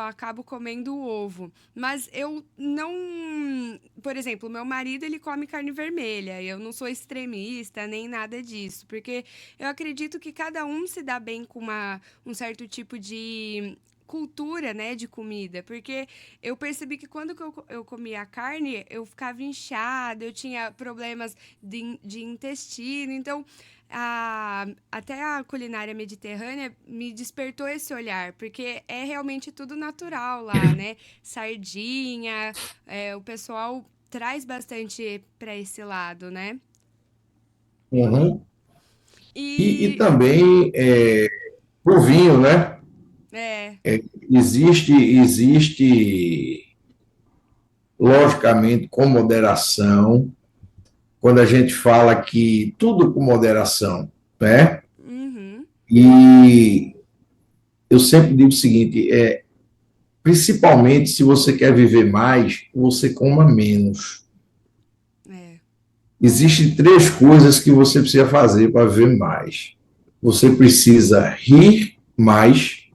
acabo comendo o ovo. Mas eu não. Por exemplo, meu marido ele come carne vermelha. Eu não sou extremista nem nada disso, porque eu acredito que cada um se dá bem com um certo tipo de cultura, né, de comida, porque eu percebi que quando que eu comia carne, eu ficava inchada, eu tinha problemas de intestino, então até a culinária mediterrânea me despertou esse olhar, porque é realmente tudo natural lá, né? Sardinha, o pessoal traz bastante para esse lado, né? Uhum. E E também o vinho, né? é, Existe, logicamente, com moderação, quando a gente fala que tudo com moderação, né? uhum, E eu sempre digo o seguinte, principalmente se você quer viver mais, você coma menos. é, Existem três coisas que você precisa fazer para viver mais. Você precisa rir mais,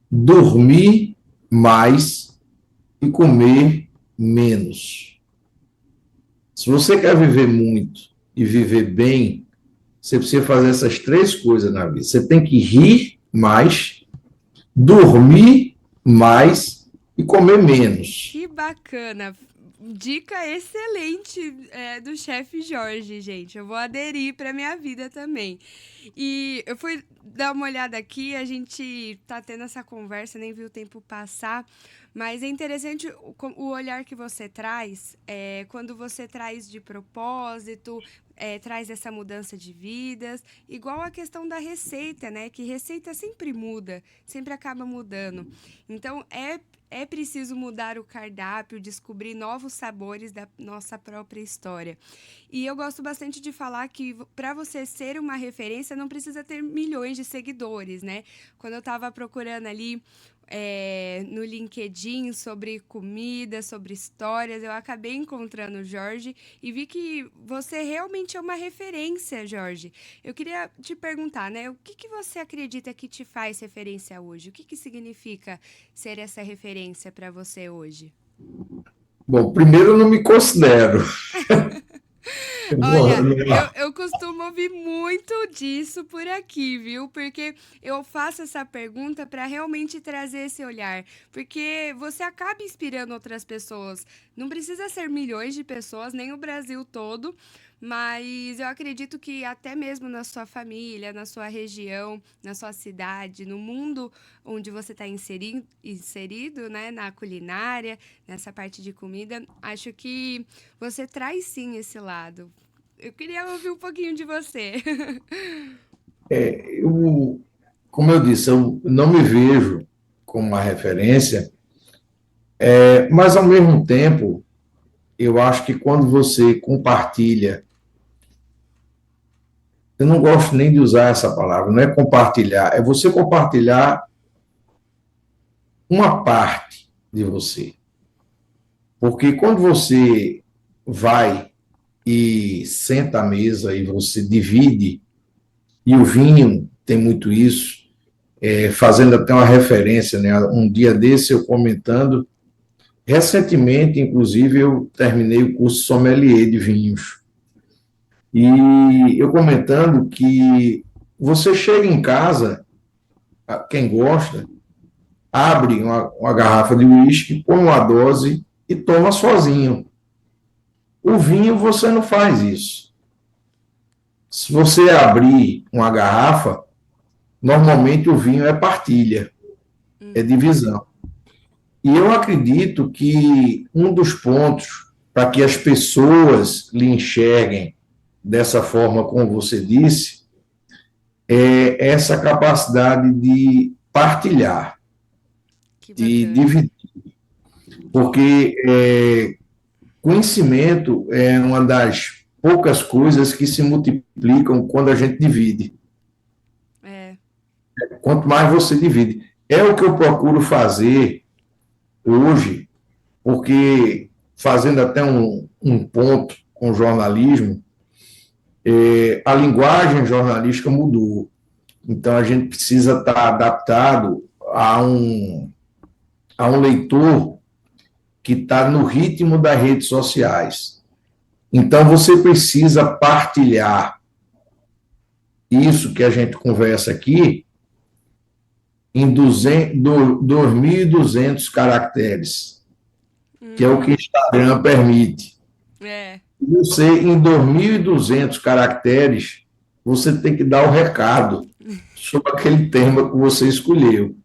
dormir mais e comer menos. Se você quer viver muito e viver bem, você precisa fazer essas três coisas na vida. Você tem que rir mais, dormir mais e comer menos. que bacana. Dica excelente, do chefe Jorge, gente. Eu vou aderir para minha vida também. E eu fui dar uma olhada aqui, a gente tá tendo essa conversa, nem viu o tempo passar, mas é interessante o olhar que você traz, quando você traz de propósito, traz essa mudança de vidas, igual a questão da receita, né? Que receita sempre muda, sempre acaba mudando. Então, é preciso mudar o cardápio, descobrir novos sabores da nossa própria história. E eu gosto bastante de falar que para você ser uma referência não precisa ter milhões de seguidores, né? Quando eu estava procurando ali no LinkedIn sobre comida, sobre histórias, eu acabei encontrando o Jorge e vi que você realmente é uma referência, Jorge. Eu queria te perguntar, né? O que você acredita que te faz referência hoje? O que significa ser essa referência para você hoje? Bom, primeiro eu não me considero. Olha, eu costumo ouvir muito disso por aqui, viu? Porque eu faço essa pergunta para realmente trazer esse olhar. Porque você acaba inspirando outras pessoas. Não precisa ser milhões de pessoas, nem o Brasil todo, mas eu acredito que até mesmo na sua família, na sua região, na sua cidade, no mundo onde você está inserido, né? Na culinária, nessa parte de comida, acho que você traz sim esse lado. Eu queria ouvir um pouquinho de você. Eu, como eu disse, eu não me vejo como uma referência, mas ao mesmo tempo, eu acho que quando você compartilha, eu não gosto nem de usar essa palavra, não é compartilhar, é você compartilhar uma parte de você. Porque quando você vai e senta à mesa e você divide, e o vinho tem muito isso, fazendo até uma referência, né? Um dia desse eu comentando, recentemente, inclusive, eu terminei o curso sommelier de vinhos. E eu comentando que você chega em casa, quem gosta, abre uma garrafa de uísque, põe uma dose e toma sozinho. O vinho você não faz isso. Se você abrir uma garrafa, normalmente o vinho é partilha, é Uhum, divisão. E eu acredito que um dos pontos para que as pessoas lhe enxerguem dessa forma como você disse, é essa capacidade de partilhar, Que de bacana. dividir, porque conhecimento é uma das poucas coisas que se multiplicam quando a gente divide. É. Quanto mais você divide. É o que eu procuro fazer hoje, porque fazendo até um ponto com o jornalismo, a linguagem jornalística mudou. Então, a gente precisa estar adaptado a um leitor que está no ritmo das redes sociais. Então, você precisa partilhar isso que a gente conversa aqui em 2.200 caracteres, que é o que o Uhum. Instagram permite. É. Você, em 2.200 caracteres, você tem que dar o recado sobre aquele tema que você escolheu.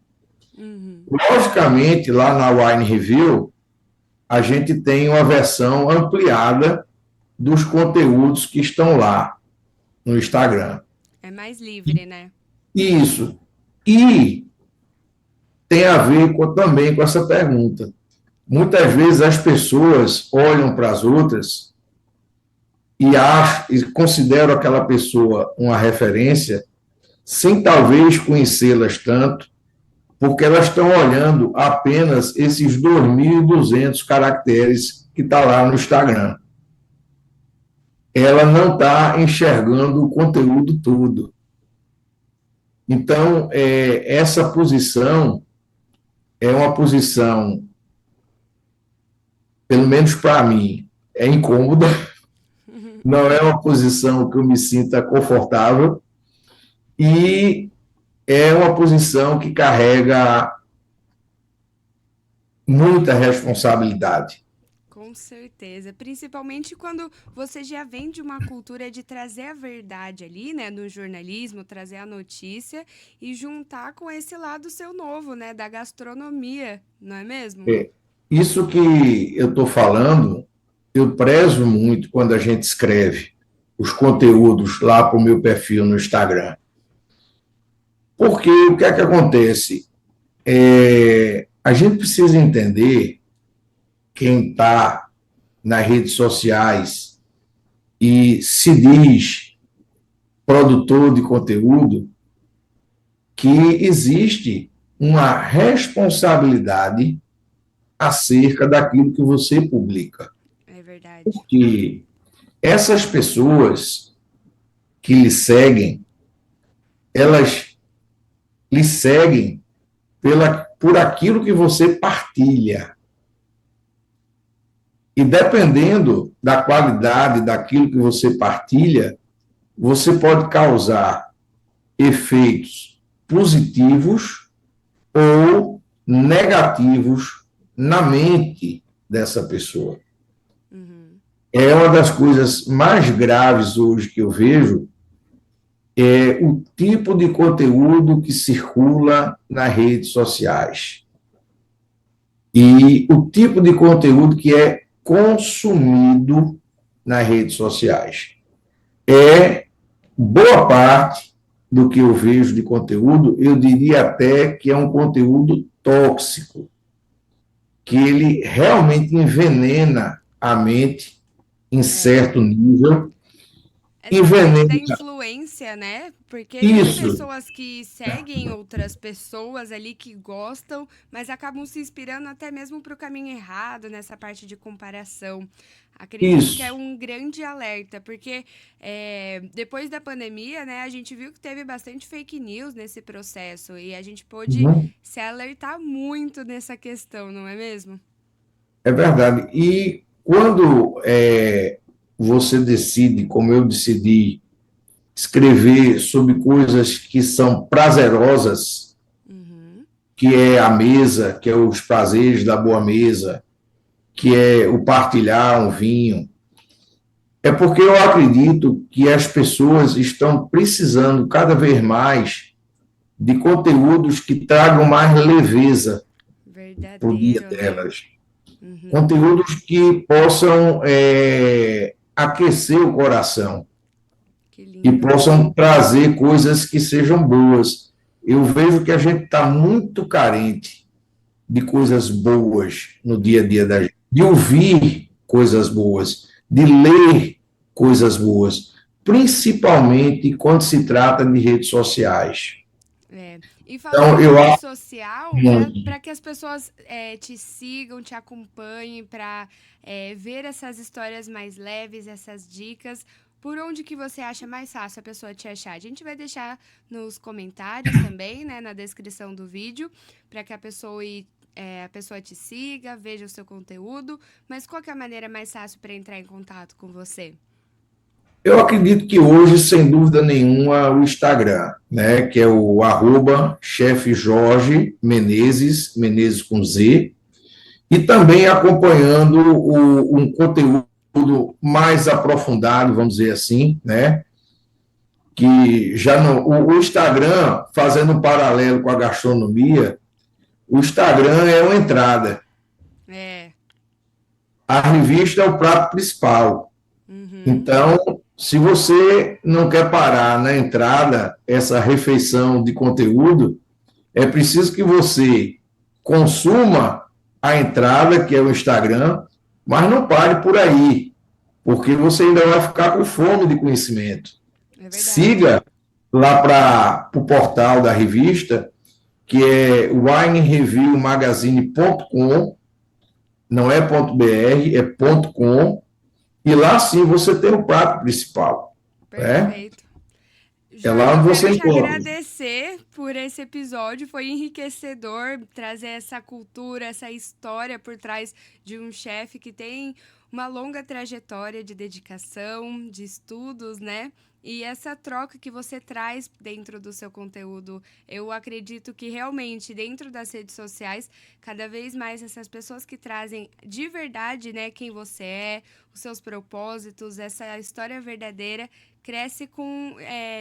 Uhum. Logicamente, lá na Wine Review, a gente tem uma versão ampliada dos conteúdos que estão lá no Instagram. É mais livre, né? Isso. E tem a ver também com essa pergunta. Muitas vezes as pessoas olham para as outras e consideram aquela pessoa uma referência, sem talvez conhecê-las tanto, porque elas estão olhando apenas esses 2.200 caracteres que está lá no Instagram. Ela não está enxergando o conteúdo todo. Então, essa posição é uma posição, pelo menos para mim, é incômoda, não é uma posição que eu me sinta confortável e é uma posição que carrega muita responsabilidade. Com certeza, principalmente quando você já vem de uma cultura de trazer a verdade ali, né, no jornalismo, trazer a notícia e juntar com esse lado seu novo, né, da gastronomia, não é mesmo? É, isso que eu estou falando, eu prezo muito quando a gente escreve os conteúdos lá para o meu perfil no Instagram. Porque o que é que acontece? A gente precisa entender quem está nas redes sociais e se diz produtor de conteúdo, que existe uma responsabilidade acerca daquilo que você publica. É verdade. Porque essas pessoas que lhe seguem, elas lhe seguem por aquilo que você partilha. E dependendo da qualidade daquilo que você partilha, você pode causar efeitos positivos ou negativos na mente dessa pessoa. Uhum. É uma das coisas mais graves hoje que eu vejo é o tipo de conteúdo que circula nas redes sociais e o tipo de conteúdo que é consumido nas redes sociais. É boa parte do que eu vejo de conteúdo, eu diria até que é um conteúdo tóxico, que ele realmente envenena a mente em É. certo nível, Essa parte da envenena influência, né? Porque tem isso, pessoas que seguem outras pessoas ali que gostam, mas acabam se inspirando até mesmo para o caminho errado nessa parte de comparação. Acredito que é isso. um grande alerta, porque depois da pandemia, né, a gente viu que teve bastante fake news nesse processo e a gente pôde Uhum. se alertar muito nessa questão, não é mesmo? É verdade. E quando você decide, como eu decidi, escrever sobre coisas que são prazerosas, Uhum. que é a mesa, que é os prazeres da boa mesa, que é o partilhar um vinho, é porque eu acredito que as pessoas estão precisando cada vez mais de conteúdos que tragam mais leveza para o dia Verdadeiro, né? delas. Uhum. Conteúdos que possam aquecer o coração. Que e lindo. possam trazer coisas que sejam boas. Eu vejo que a gente está muito carente de coisas boas no dia a dia da gente, de ouvir coisas boas, de ler coisas boas, principalmente quando se trata de redes sociais. É. E falando Então, em eu rede acho social, muito. para que as pessoas te sigam, te acompanhem, para ver essas histórias mais leves, essas dicas, por onde que você acha mais fácil a pessoa te achar? A gente vai deixar nos comentários também, né, na descrição do vídeo, para que a pessoa te siga, veja o seu conteúdo. Mas qual que é a maneira mais fácil para entrar em contato com você? Eu acredito que hoje, sem dúvida nenhuma, o Instagram, né, que é o arroba chefe Jorge Menezes, Menezes com Z, e também acompanhando um conteúdo mais aprofundado, vamos dizer assim, né, que já não, o Instagram, fazendo um paralelo com a gastronomia, o Instagram é uma entrada, É. a revista é o prato principal. Uhum. Então, se você não quer parar na entrada essa refeição de conteúdo, é preciso que você consuma a entrada, que é o Instagram, mas não pare por aí, porque você ainda vai ficar com fome de conhecimento. É verdade. Siga lá para o portal da revista, que é winereviewmagazine.com, não é .br, é .com, e lá sim você tem o prato principal, né? Perfeito. É lá Jorge, eu onde quero você te encontra. agradecer por esse episódio. Foi enriquecedor trazer essa cultura, essa história por trás de um chefe que tem uma longa trajetória de dedicação, de estudos, né? E essa troca que você traz dentro do seu conteúdo, eu acredito que realmente dentro das redes sociais, cada vez mais essas pessoas que trazem de verdade, né, quem você é, os seus propósitos, essa história verdadeira cresce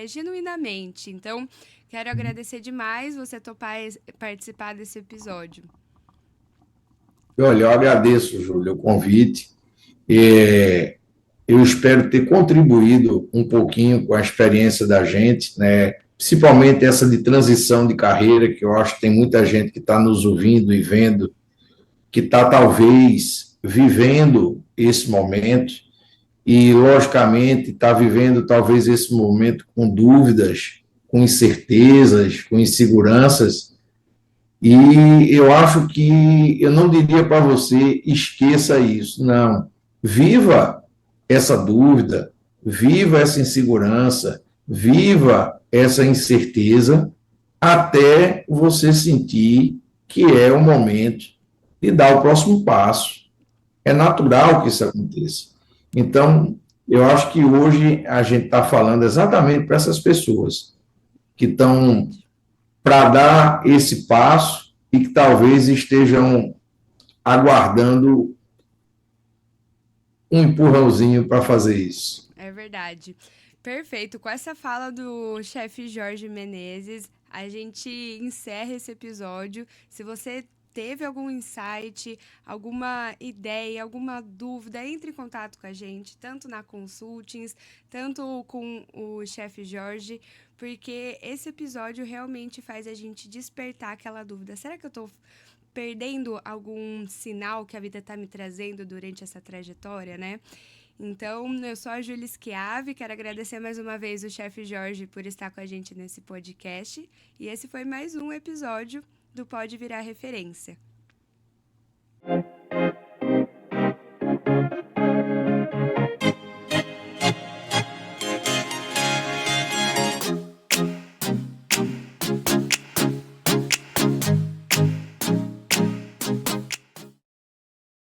genuinamente. Então, quero agradecer demais você topar participar desse episódio. Olha, eu agradeço, Júlio, o convite. É, eu espero ter contribuído um pouquinho com a experiência da gente, né? Principalmente essa de transição de carreira, que eu acho que tem muita gente que está nos ouvindo e vendo, que está talvez vivendo esse momento e, logicamente, está vivendo talvez esse momento com dúvidas, com incertezas, com inseguranças. E eu acho que eu não diria para você esqueça isso, não. Viva essa dúvida, viva essa insegurança, viva essa incerteza até você sentir que é o momento de dar o próximo passo. É natural que isso aconteça. Então, eu acho que hoje a gente está falando exatamente para essas pessoas que estão Verdade. para dar esse passo e que talvez estejam aguardando um empurrãozinho para fazer isso. É verdade. Perfeito. Com essa fala do chefe Jorge Menezes, a gente encerra esse episódio. Se você teve algum insight, alguma ideia, alguma dúvida, entre em contato com a gente, tanto na Consultings, tanto com o chefe Jorge, porque esse episódio realmente faz a gente despertar aquela dúvida. Será que eu estou perdendo algum sinal que a vida está me trazendo durante essa trajetória, né? Então, eu sou a Júlia Schiavi, quero agradecer mais uma vez o chefe Jorge por estar com a gente nesse podcast. E esse foi mais um episódio do Pode Virar Referência.